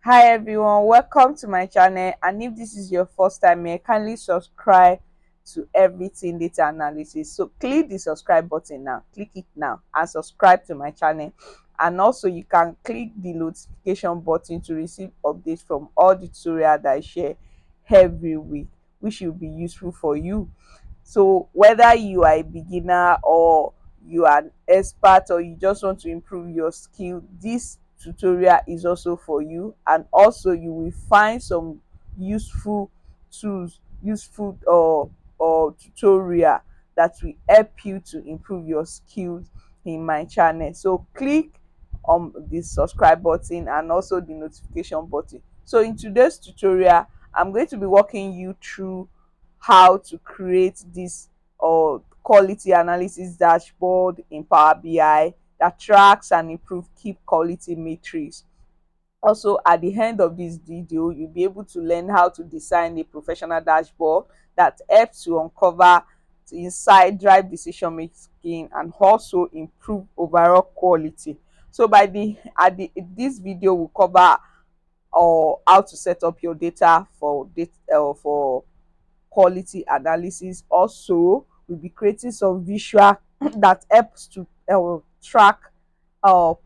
Hi everyone, welcome to my channel, and if this is your first time here, kindly subscribe to everything data analysis. So click the subscribe button now, click it now and subscribe to my channel. And also you can click the notification button to receive updates from all the tutorials that I share every week, which will be useful for you. So whether you are a beginner or you are an expert or you just want to improve your skill, this tutorial is also for you. And also you will find some useful tools, useful or tutorial that will help you to improve your skills in my channel. So click on the subscribe button and also the notification button. So in today's tutorial, I'm going to be walking you through how to create this quality analysis dashboard in Power BI that tracks and improves key quality metrics. Also, at the end of this video, you'll be able to learn how to design a professional dashboard that helps to uncover the inside drive decision making and also improve overall quality. So by the at the this video will cover how to set up your data for quality analysis. Also, we'll be creating some visual that helps to track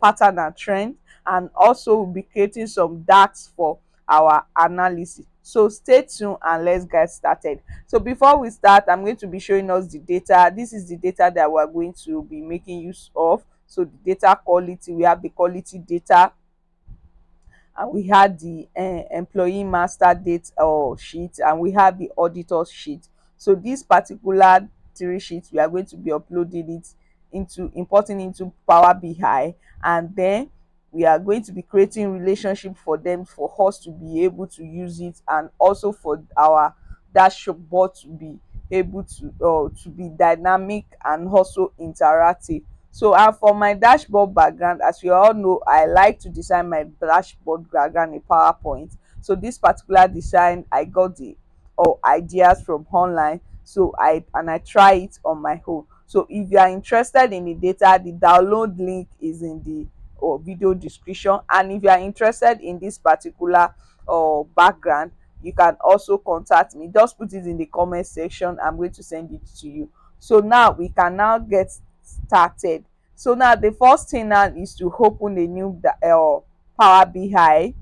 pattern and trend, and also we'll be creating some DAX for our analysis. So stay tuned and let's get started. So before we start, I'm going to be showing us the data. This is the data that we're going to be making use of. So the data quality, we have the quality data, and we had the employee master date sheet, and we have the auditor sheet. So this particular three sheets, we are going to be uploading it into importing into Power BI, and then we are going to be creating relationship for them for us to be able to use it, and also for our dashboard to be able to be dynamic and also interactive. So, and for my dashboard background, as you all know, I like to design my dashboard background in PowerPoint. So this particular design, I got the ideas from online. So I try it on my own. So if you are interested in the data, the download link is in the video description. And if you are interested in this particular background, you can also contact me. Just put it in the comment section. I'm going to send it to you. So now we can now get started. So now the first thing now is to open a new Power BI,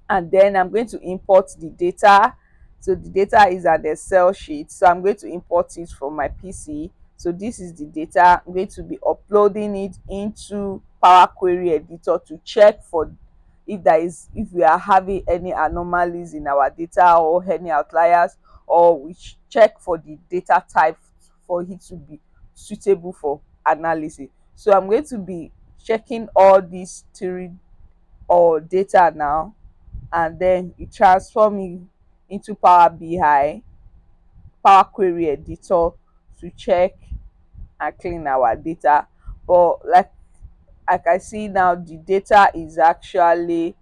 and then I'm going to import the data. So the data is an Excel sheet, so I'm going to import it from my PC. So this is the data. I'm going to be uploading it into Power Query Editor to check for if we are having any anomalies in our data or any outliers, or we check for the data type for it to be suitable for analysis. So I'm going to be checking all these three data now, and then you transform it into Power BI, Power Query Editor, to check and clean our data. But like I see now, the data is actually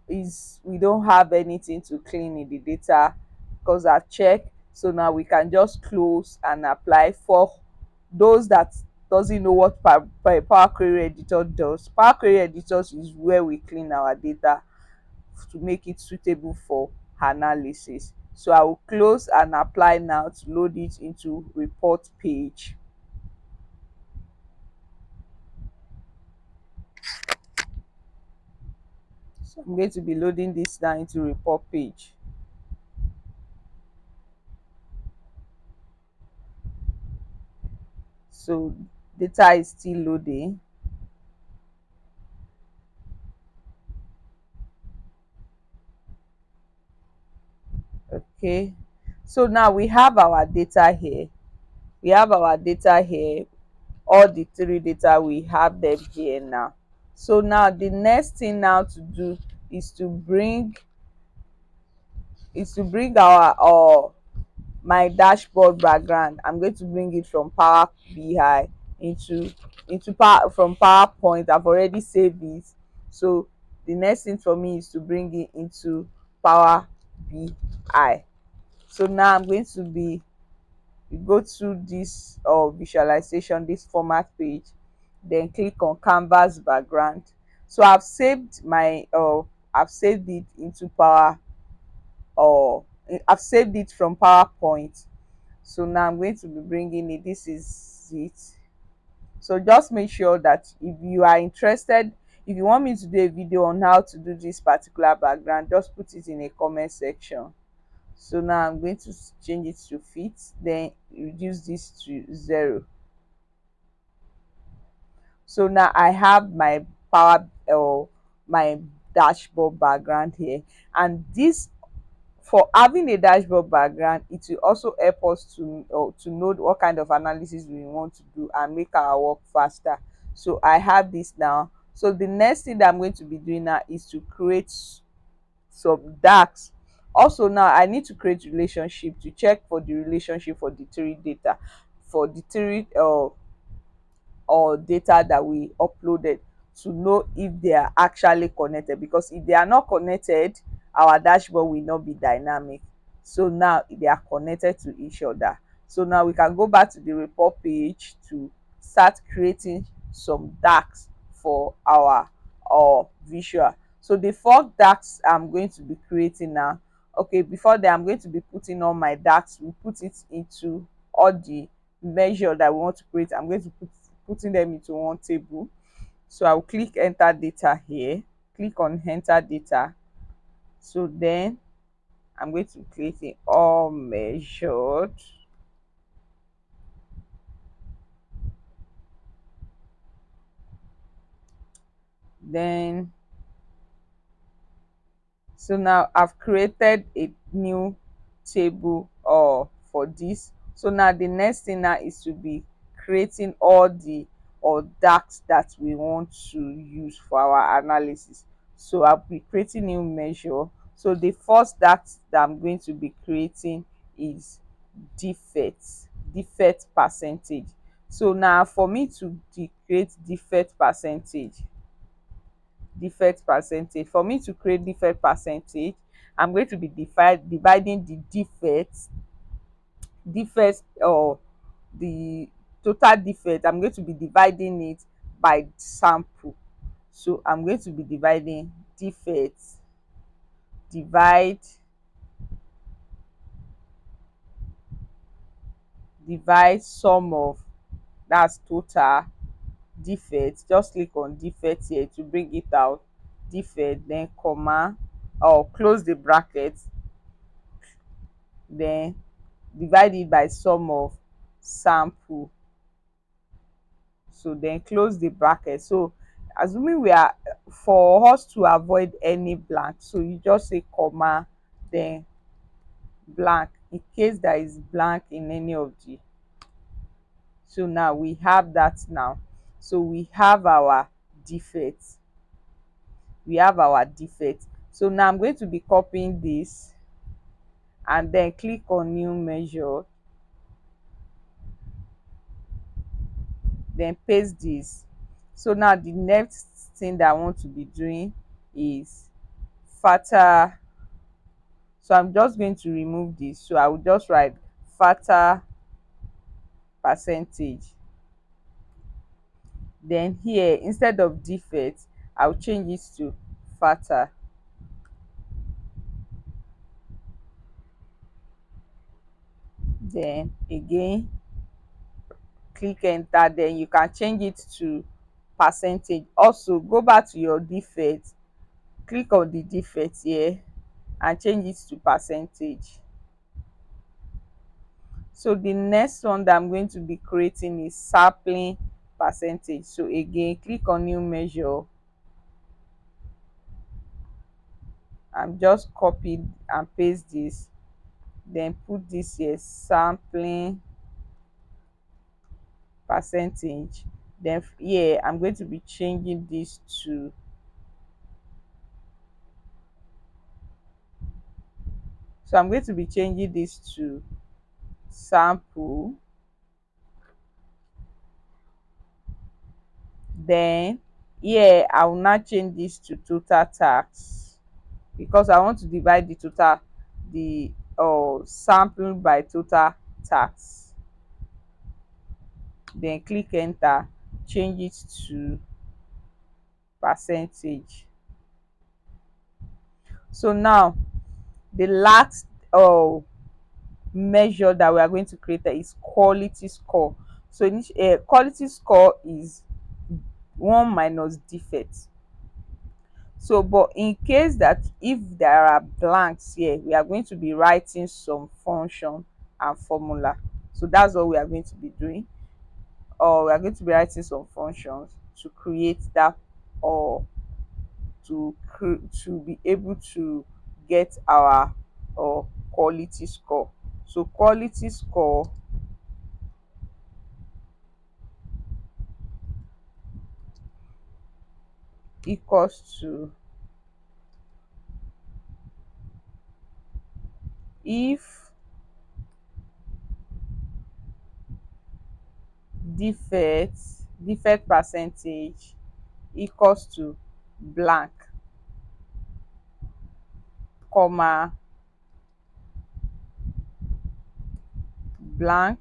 is we don't have anything to clean in the data because I checked. So now we can just close and apply. For those that doesn't know what Power Query Editor does, Power Query Editor is where we clean our data to make it suitable for analysis. So I will close and apply now to load it into report page. So I'm going to be loading this now into report page. So data is still loading. Okay, so now we have our data here. We have our data here, all the three data, we have them here now. So now the next thing now to do is to bring our my dashboard background. I'm going to bring it from Power BI into power from PowerPoint. I've already saved it. So the next thing for me is to bring it into Power BI. So now I'm going to be go to this visualization, this format page, then click on canvas background. So I've saved my I've saved it into power, or I've saved it from PowerPoint. So now I'm going to be bringing it. This is it. So just make sure that if you are interested, if you want me to do a video on how to do this particular background, just put it in a comment section. So now I'm going to change it to fit, then reduce this to 0. So now I have my power, my dashboard background here, and this, for having a dashboard background, it will also help us to know what kind of analysis we want to do and make our work faster. So I have this now. So the next thing that I'm going to be doing now is to create some DAX. Also now I need to create relationship to check for the relationship for the three data, for the three or data that we uploaded, to know if they are actually connected, because if they are not connected, our dashboard will not be dynamic. So now they are connected to each other. So now we can go back to the report page to start creating some DAX for our visual. So the four DAX I'm going to be creating now. Okay, before that I'm going to be putting all my DAX. We put it into all the measure that we want to create. I'm going to putting them into one table. So I'll click enter data here, click on enter data. So then I'm going to click in all measured. Then so now I've created a new table for this. So now the next thing now is to be creating all the or DAX that we want to use for our analysis. So I'll be creating new measure. So the first DAX that I'm going to be creating is defect percentage. So now for me to create for me to create defect percentage, I'm going to be dividing the defects or the total defect. I'm going to be dividing it by sample. So I'm going to be dividing defects, divide sum of, that's total defect. Just click on defect here to bring it out, defect, then comma or close the bracket, then divide it by sum of sample. So then close the bracket. So assuming we are, for us to avoid any blank, so you just say comma, then blank, in case there is blank in any of the. So now we have that now. So we have our defect, so now I'm going to be copying this and then click on new measure, then paste this. So now the next thing that I want to be doing is fatter. So I'm just going to remove this. So I will just write fatter percentage. Then here, instead of defect, I'll change it to fatter. Then again, click enter. Then you can change it to percentage. Also go back to your defect, click on the defect here and change it to percentage. So the next one that I'm going to be creating is sampling percentage. So again, click on new measure and just copy and paste this, then put this here, sampling percentage. Then here I'm going to be changing this to, so I'm going to be changing this to sample. Then here I will now change this to total tax, because I want to divide the total, the sample by total tax. Then click enter, change it to percentage. So now the last measure that we are going to create is quality score. So quality score is 1 minus defect. So but in case that if there are blanks here, we are going to be writing some function and formula. So that's what we are going to be doing, or we are going to be writing some functions to create that, or to be able to get our quality score. So quality score equals to, if defect defect percentage equals to blank, comma, blank,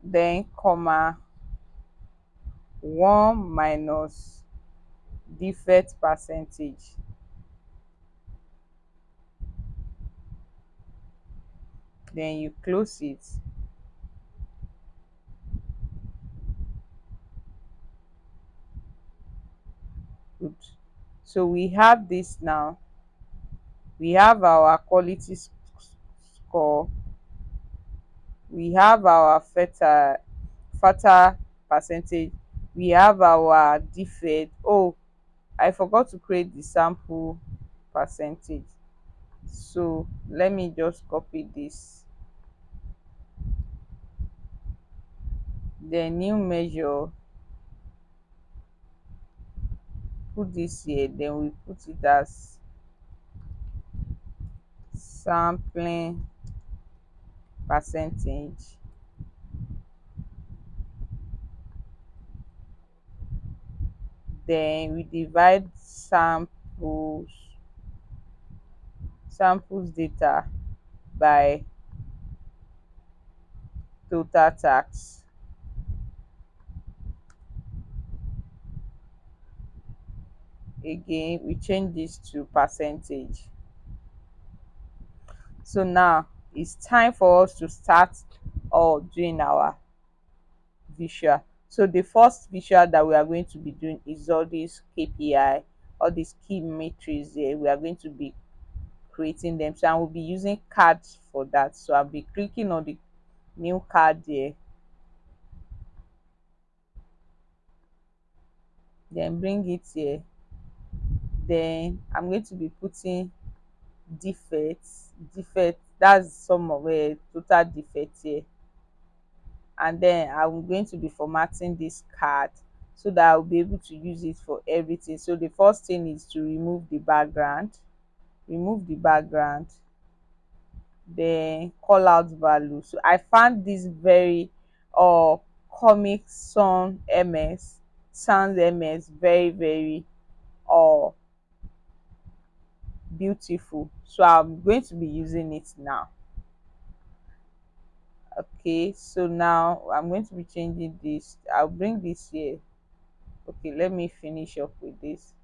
then comma, 1 minus defect percentage, then you close it. Good. So we have this now. We have our quality score, we have our fatal percentage, we have our defect. Oh, I forgot to create the sample percentage. So let me just copy this, then new measure, put this here, then we put it as sampling percentage, then we divide samples data by total tax. Again, we change this to percentage. So now it's time for us to start doing our visual. So the first visual that we are going to be doing is all these KPI, all these key metrics there. We are going to be creating them. So I will be using cards for that. So I'll be clicking on the new card there, then bring it here. Then I'm going to be putting defect, that's some of total defect here. And then I'm going to be formatting this card so that I'll be able to use it for everything. So the first thing is to remove the background, then call out value. So I found this very comic sounds ms very very uh beautiful, so I'm going to be using it now. Okay, so now I'm going to be changing this. I'll bring this here. Okay, let me finish up with this.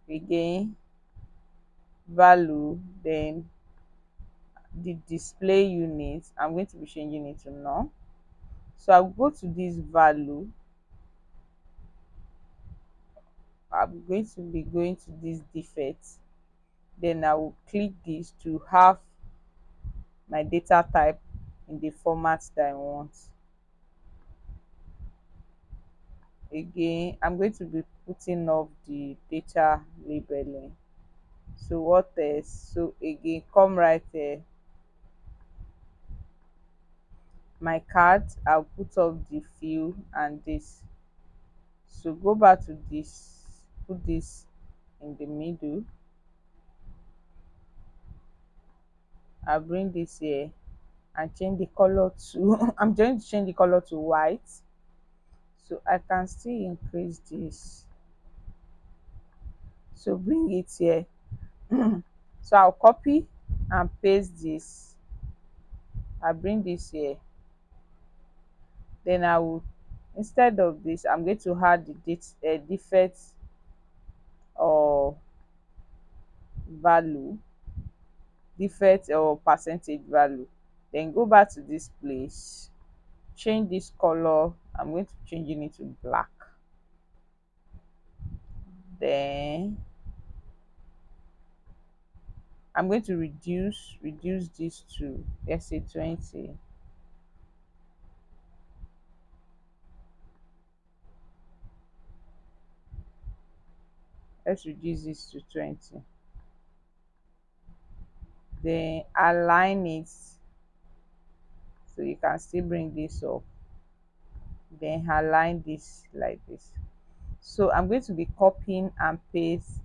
Again, value, then the display unit, I'm going to be changing it to none. So I'll go to this value, I'm going to be going to this defect, then I will click this to have my data type in the format that I want. Again, I'm going to be putting up the data labeling. So what else? So again, come right here, my card, I'll put up the field and this. So go back to this, put this in the middle, I'll bring this here and change the color to I'm going to change the color to white, so I can still increase this. So bring it here. So I'll copy and paste this, I bring this here, then I will Instead of this, I'm going to add the defect or value, defect or percentage value. Then go back to this place, change this color. I'm going to change it into black. Then I'm going to reduce this to, let's say, 20. Let's reduce this to 20. Then align it, so you can still bring this up. Then align this like this. So I'm going to be copying and paste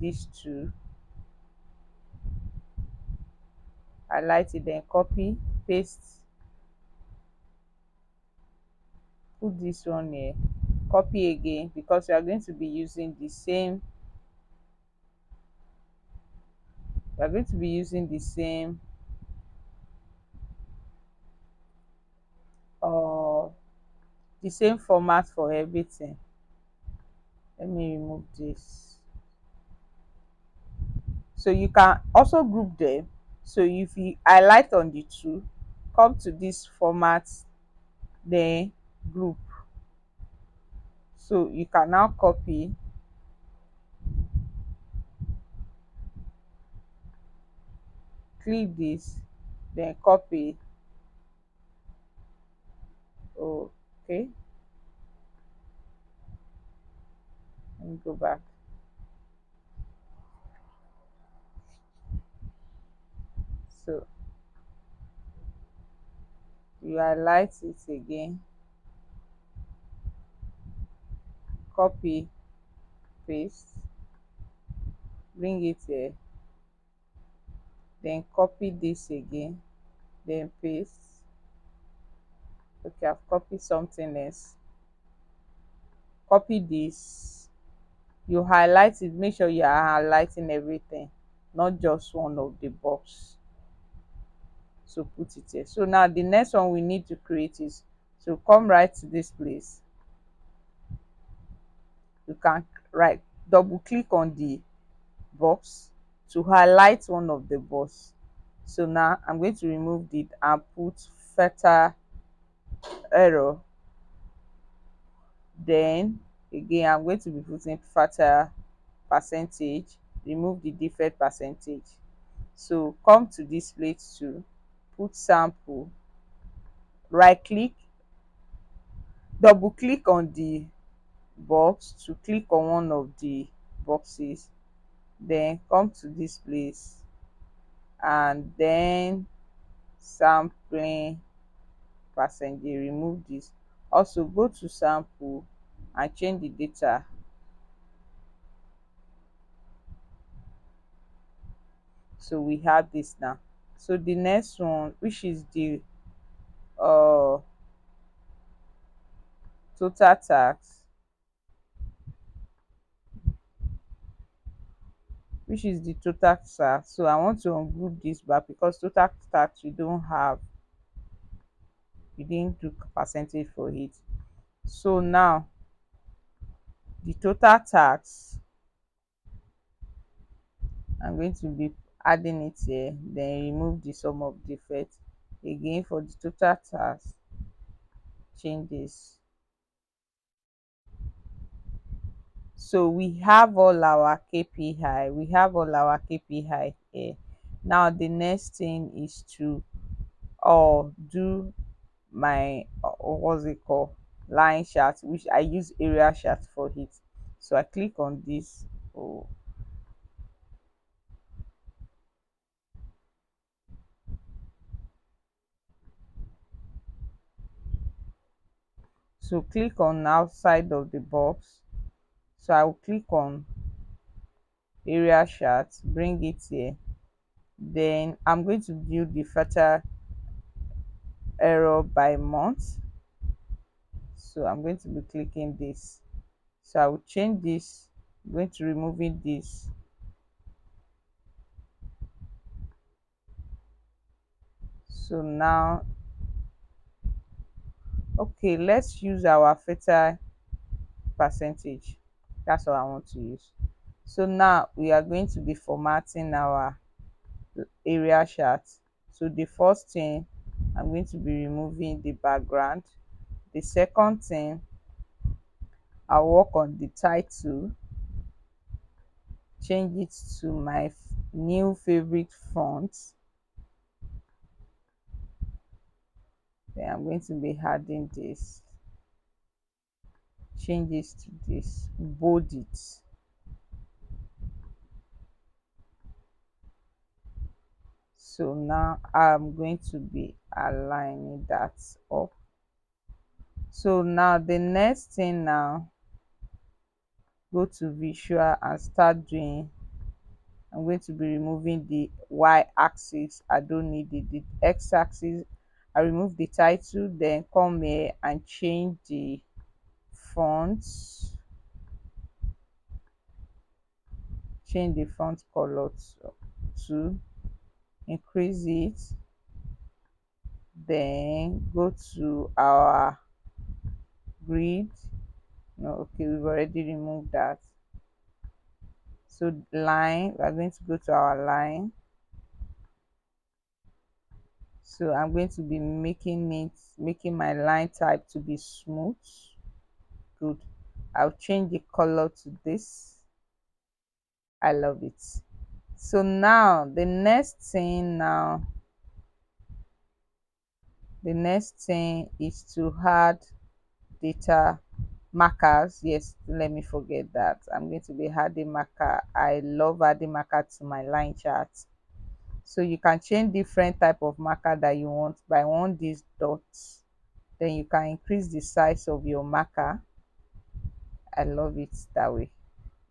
these two. Highlight it, then copy, paste, put this one here, copy again, because we are going to be using the same, we are going to be using uh the same format for everything. Let me remove this. So you can also group them. So if you highlight on the two, come to this format, then group. So you can now copy, click this, then copy. Okay, let me go back. So you highlight it again, copy, paste, bring it here, then copy this again, then paste. Okay, I've copied something else. Copy this, you highlight it, make sure you are highlighting everything, not just one of the box. So put it here. So now the next one we need to create is, so come right to this place. You can right double click on the box to highlight one of the box. So now I'm going to remove it and put fatal error. Then again, I'm going to be putting fatal percentage, remove the defect percentage. So come to this place to put sample, right click, double click on the box to click on one of the boxes, then come to this place and then sampling percentage, remove this. Also go to sample and change the data. So we have this now. So the next one, which is the uh total tax, which is the total tax. So I want to ungroup this back because total tax we don't have, we didn't do percentage for it. So now the total tax, I'm going to be adding it here, then remove the sum of defect. Again for the total tax, change this. So we have all our KPI, we have all our KPI here. Now the next thing is to do my what's it called, line chart, which I use area chart for it. So I click on this. Oh, so click on outside of the box. So I will click on area chart, bring it here. Then I'm going to do the fatal error by month. So I'm going to be clicking this. So I will change this. I'm going to removing this. So now Okay, let's use our fertile percentage. That's what I want to use. So now we are going to be formatting our area chart. So the first thing, I'm going to be removing the background. The second thing, I'll work on the title, change it to my new favorite font. Then I'm going to be adding this, change this to this, bold it. So now I'm going to be aligning that up. So now the next thing, now go to visual and start doing, I'm going to be removing the y-axis. I don't need it. The x-axis, I remove the title, then come here and change the fonts, change the font color to increase it. Then go to our grid. No, okay, we've already removed that. So line, we're going to go to our line. So I'm going to be making my line type to be smooth. Good. I'll change the color to this. I love it. So now the next thing is to add data markers. Yes, let me forget that. I'm going to be adding marker. I love adding marker to my line chart. So you can change different type of marker that you want. By one these dots, then you can increase the size of your marker. I love it that way.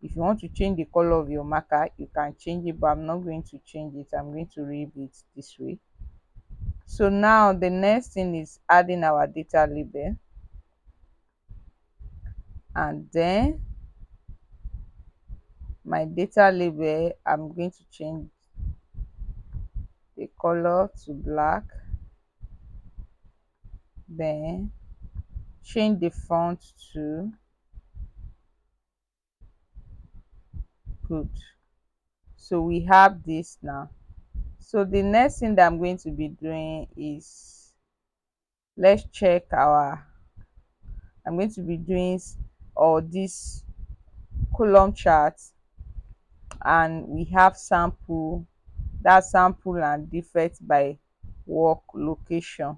If you want to change the color of your marker, you can change it, but I'm not going to change it. I'm going to leave it this way. So now the next thing is adding our data label, and then my data label, I'm going to change the color to black, then change the font to good. So we have this now. So the next thing that I'm going to be doing is, let's check our, I'm going to be doing all this column chart, and we have sample, that sample and defect by work location.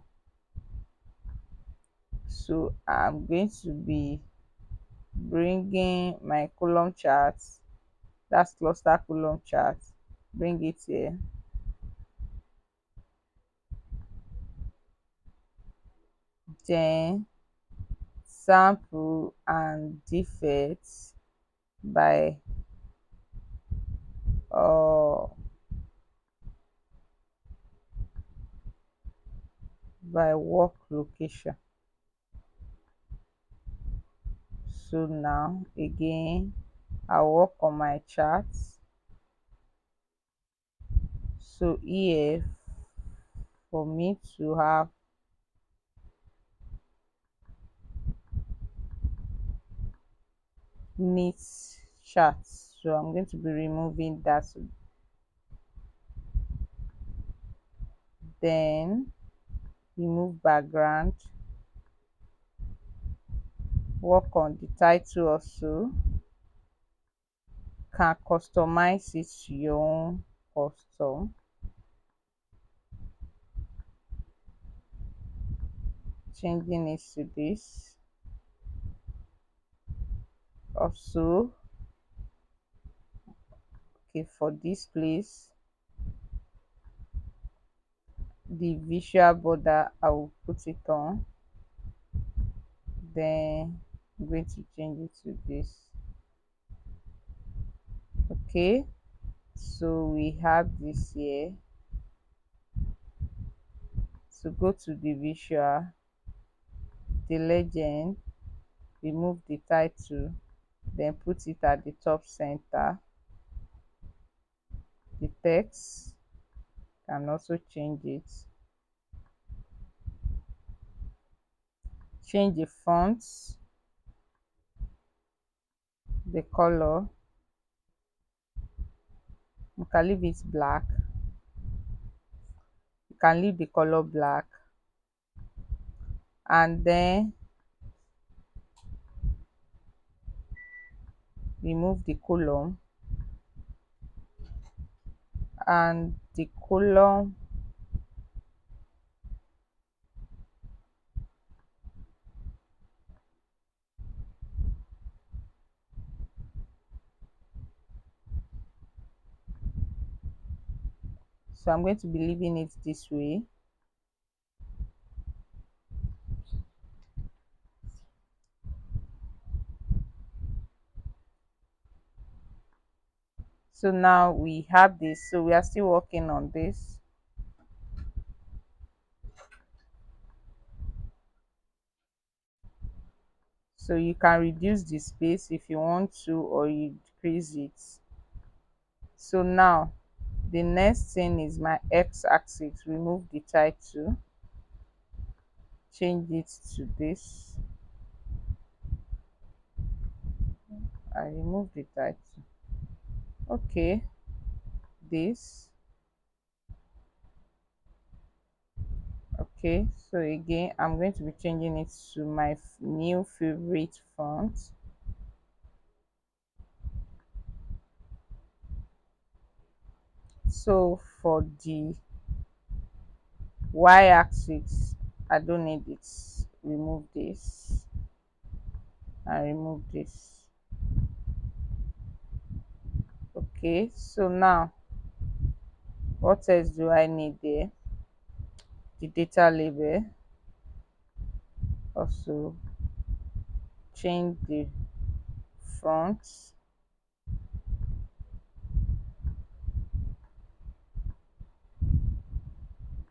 So I'm going to be bringing my column chart, that's cluster column chart, bring it here, then sample and defects by uh by work location. So now again, I work on my charts. So here, for me to have neat charts, so I'm going to be removing that. Then remove background, work on the title also, can customize it to your own custom. Changing it to this also. Okay, for this place, the visual border, I will put it on, then I'm going to change it to this. Okay, so we have this here. So go to the visual, the legend, remove the title, then put it at the top center. The text, can also change it change the fonts, the color. You can leave it black. You can leave the color black, and then remove the column, and the column so I'm going to be leaving it this way. So now we have this, so we are still working on this. So you can reduce the space if you want to, or you decrease it. So now the next thing is my x-axis. Remove the title, change it to this. I remove the title. Okay, this. Okay, so again I'm going to be changing it to my new favorite font. So for the y-axis, I don't need it. Remove this and remove this. Okay, so now what else do I need there? The data label. Also change the font.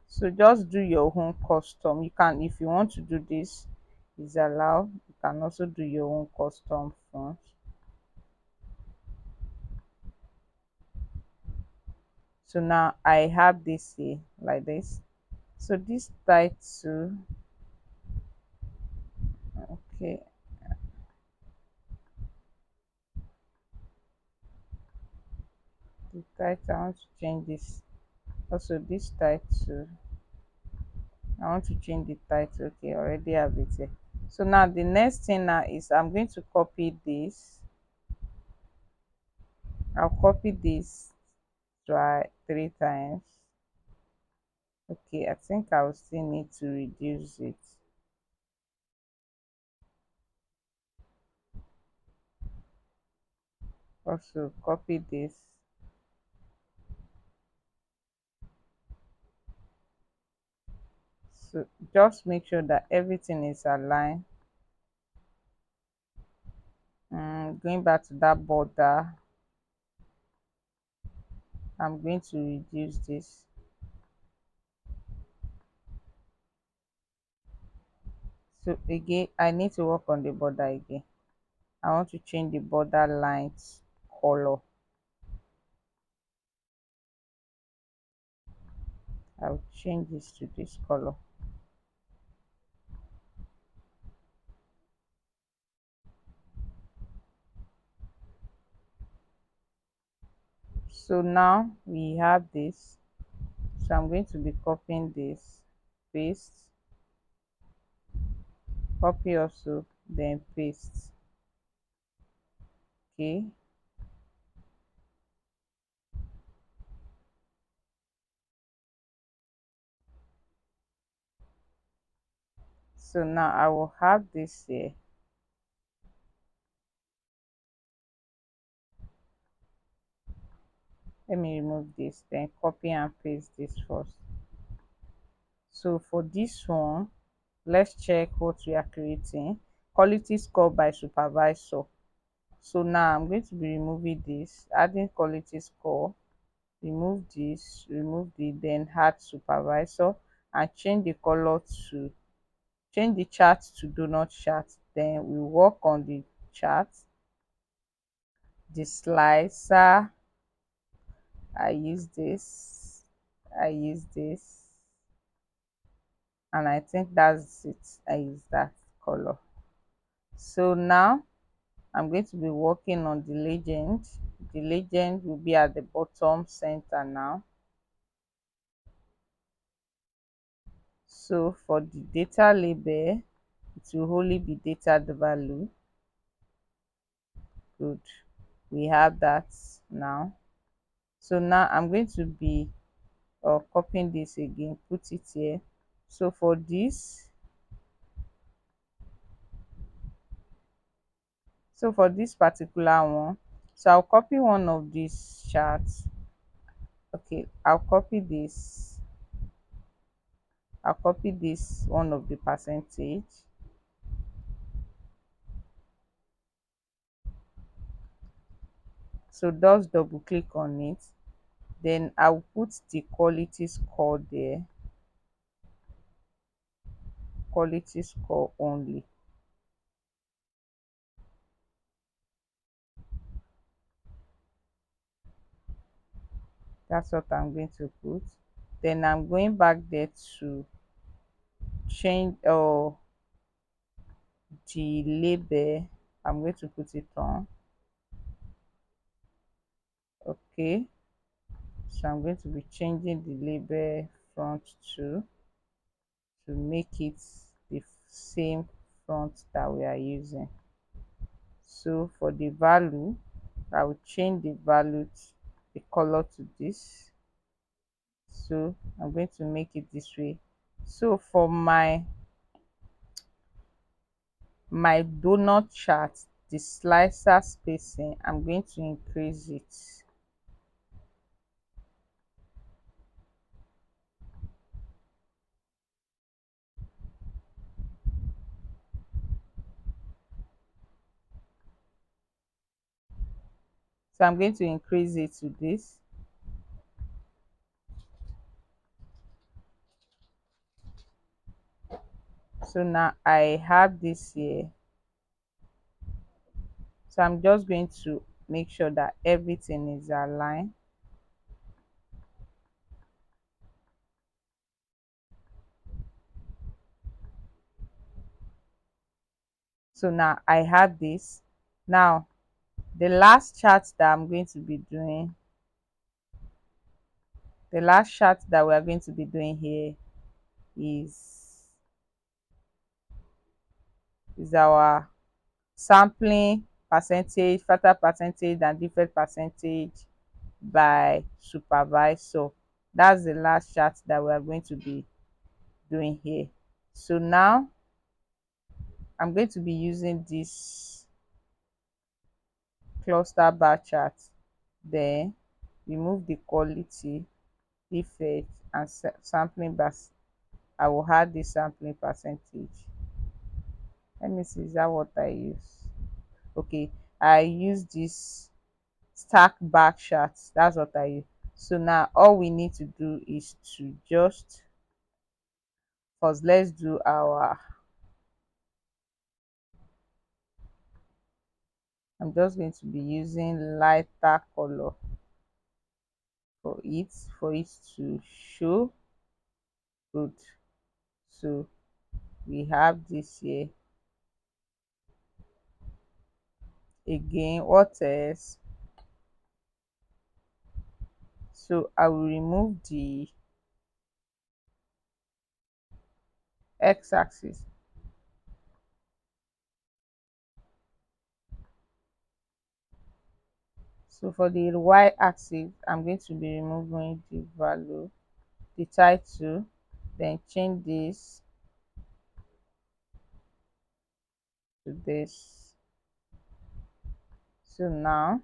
So just do your own custom. You can, if you want to do this, is allowed. You can also do your own custom font. So now I have this here like this. So this title, okay, the title, I want to change this. Also this title, I want to change the title. Okay, I already have it here. So now the next thing now is I'm going to copy this. I'll copy this, try 3 times. Okay, I think I will still need to reduce it. Also copy this. So just make sure that everything is aligned. Going back to that border, I'm going to reduce this. So again, I need to work on the border again. I want to change the border lines color. I'll change this to this color. So now we have this. So I'm going to be copying this, paste, copy also, then paste. Okay, so now I will have this here. Let me remove this, then copy and paste this first. So for this one, let's check what we are creating. Quality score by supervisor. So now I'm going to be removing this, adding quality score, remove this, remove the, then add supervisor, and change the color to, change the chart to do not chart. Then we work on the chart. The slicer, I use this, I use this, and I think that's it. I use that color. So now I'm going to be working on the legend. The legend will be at the bottom center now. So for the data label, it will only be data value. Good, we have that now. So now I'm going to be copying this again, put it here. So for this, particular one, so I'll copy one of these charts. Okay, I'll copy this one of the percentage. So just double click on it, then I'll put the quality score there, quality score only. That's what I'm going to put. Then I'm going back there to change the label. I'm going to put it on. Okay, so I'm going to be changing the label front to make it the same font that we are using. So for the value, I will change the value the color to this. So I'm going to make it this way. So for my donut chart, the slicer spacing, I'm going to increase it. So I'm going to increase it to this. So now I have this here. So I'm just going to make sure that everything is aligned. So now I have this. Now the last chart that I'm going to be doing, the last chart that we are going to be doing here is our sampling percentage, factor percentage, and defect percentage by supervisor. That's the last chart that we are going to be doing here. So now I'm going to be using this cluster bar chart, then remove the quality, defect, and sampling bars. I will add this sampling percentage. Let me see, is that what I use? Okay, I use this stack bar chart. That's what I use. So now all we need to do is to just first, let's do our, I'm just going to be using lighter color for it to show. Good. So we have this here. Again, what else? So I will remove the x-axis. So for the y-axis, I'm going to be removing the value, the title, then change this to this. So now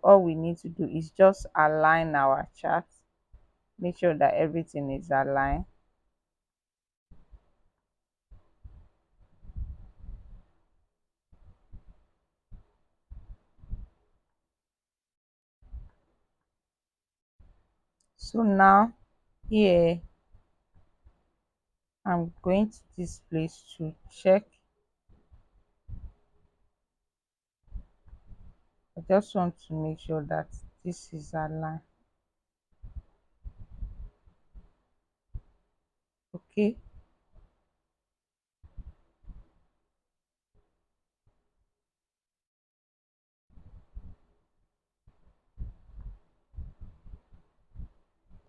all we need to do is just align our chart, make sure that everything is aligned. So now here I'm going to this place to check. I just want to make sure that this is aligned. Okay,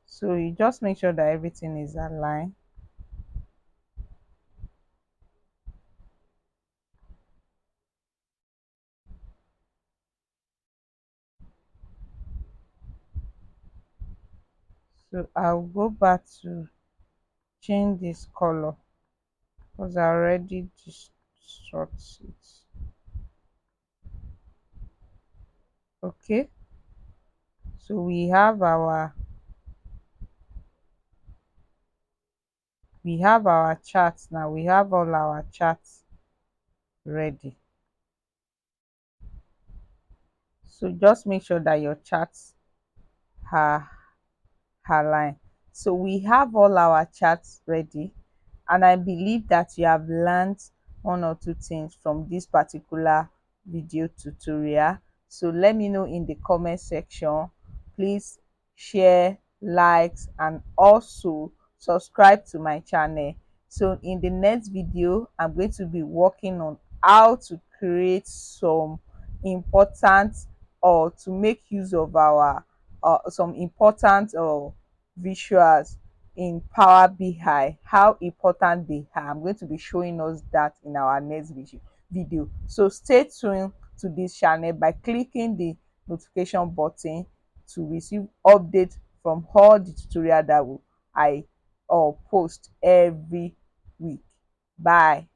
so you just make sure that everything is aligned. So I'll go back to change this color because I already distort it. Okay, so we have our charts now. We have all our charts ready. So just make sure that your charts are aligned. So we have all our charts ready, and I believe that you have learned one or two things from this particular video tutorial. So let me know in the comment section. Please share, likes, and also subscribe to my channel. So in the next video, I'm going to be working on how to create some important, or to make use of our some important visuals in Power BI, how important they are. I'm going to be showing us that in our next video. So stay tuned to this channel by clicking the notification button to receive updates from all the tutorial that I post every week. Bye.